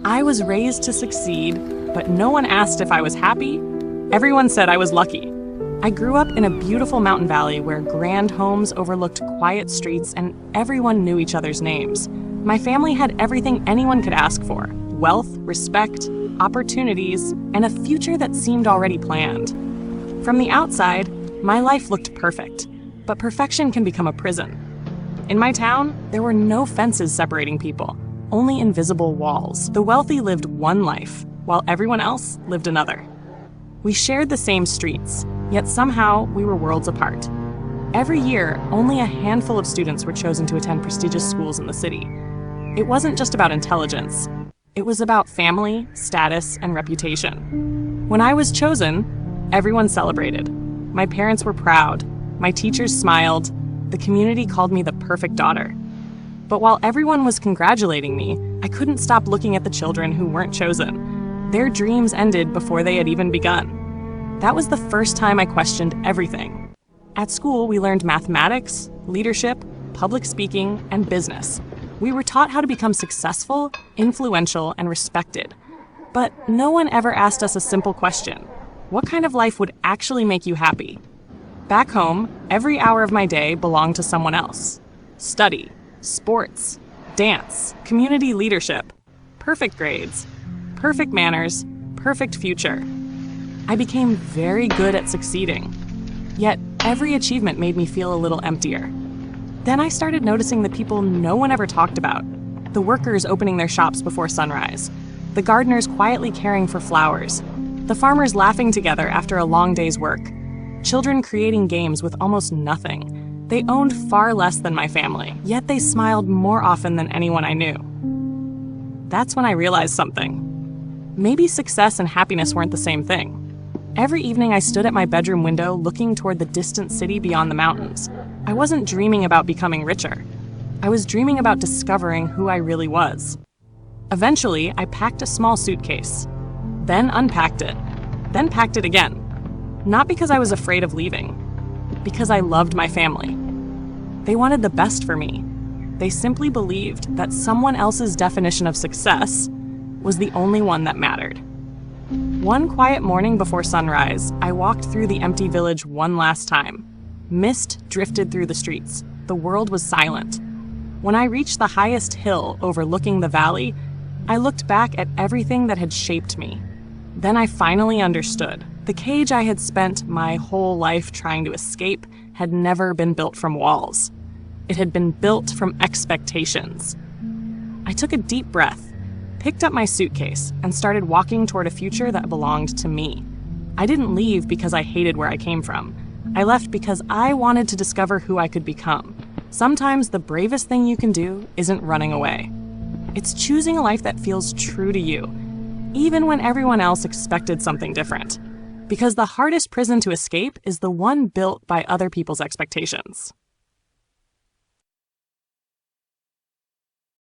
I was raised to succeed, but no one asked if I was happy. Everyone said I was lucky. I grew up in a beautiful mountain valley where grand homes overlooked quiet streets and everyone knew each other's names. My family had everything anyone could ask for: wealth, respect, opportunities, and a future that seemed already planned. From the outside, my life looked perfect, but perfection can become a prison. In my town, there were no fences separating people, only invisible walls. The wealthy lived one life, while everyone else lived another. We shared the same streets, yet somehow we were worlds apart. Every year, only a handful of students were chosen to attend prestigious schools in the city. It wasn't just about intelligence. It was about family, status, and reputation. When I was chosen, everyone celebrated. My parents were proud. My teachers smiled. The community called me the perfect daughter. But while everyone was congratulating me, I couldn't stop looking at the children who weren't chosen. Their dreams ended before they had even begun. That was the first time I questioned everything. At school, we learned mathematics, leadership, public speaking, and business. We were taught how to become successful, influential, and respected. But no one ever asked us a simple question: what kind of life would actually make you happy? Back home, every hour of my day belonged to someone else. Study, sports, dance, community leadership, perfect grades, perfect manners, perfect future. I became very good at succeeding. Yet every achievement made me feel a little emptier. Then I started noticing the people no one ever talked about: the workers opening their shops before sunrise, the gardeners quietly caring for flowers, the farmers laughing together after a long day's work, children creating games with almost nothing. They owned far less than my family, yet they smiled more often than anyone I knew. That's when I realized something. Maybe success and happiness weren't the same thing. Every evening I stood at my bedroom window looking toward the distant city beyond the mountains. I wasn't dreaming about becoming richer. I was dreaming about discovering who I really was. Eventually, I packed a small suitcase, then unpacked it, then packed it again. Not because I was afraid of leaving, because I loved my family. They wanted the best for me. They simply believed that someone else's definition of success was the only one that mattered. One quiet morning before sunrise, I walked through the empty village one last time. Mist drifted through the streets. The world was silent. When I reached the highest hill overlooking the valley, I looked back at everything that had shaped me. Then I finally understood. The cage I had spent my whole life trying to escape had never been built from walls. It had been built from expectations. I took a deep breath, picked up my suitcase, and started walking toward a future that belonged to me. I didn't leave because I hated where I came from. I left because I wanted to discover who I could become. Sometimes the bravest thing you can do isn't running away. It's choosing a life that feels true to you, even when everyone else expected something different. Because the hardest prison to escape is the one built by other people's expectations.